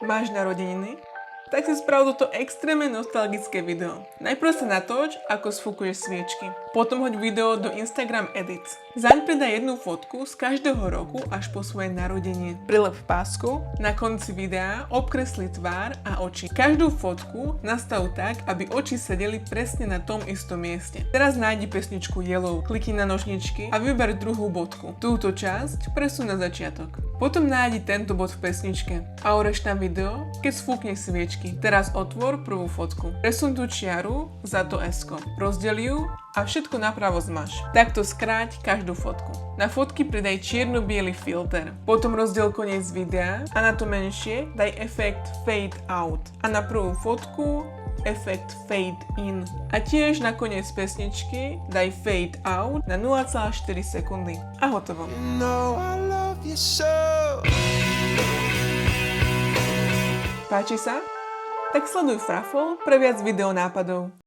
Máš narodeniny? Tak si sprav toto extrémne nostalgické video. Najprv sa natoč, ako sfúkuješ sviečky. Potom hoď video do Instagram Edits. Zaň pridaj jednu fotku z každého roku až po svoje narodenie. Prilep pásku, na konci videa obkresli tvár a oči. Každú fotku nastav tak, aby oči sedeli presne na tom istom mieste. Teraz nájdi pesničku Yellow, klikni na nožničky a vyber druhú bodku. Túto časť presun na začiatok. Potom nájdi tento bod v pesničke a urež na video, keď sfúkneš sviečky. Teraz otvor prvú fotku. Presun tú čiaru za to S-ko. Rozdeli ju a všetko napravo zmaž. Takto skráť každú fotku. Na fotky pridaj čierno-biely filter. Potom rozdiel koniec videa a na to menšie daj efekt Fade Out. A na prvú fotku efekt Fade In. A tiež na koniec pesničky daj Fade Out na 0,4 sekundy. A hotovo. Páči sa? Tak sleduj Frafol pre viac videonápadov.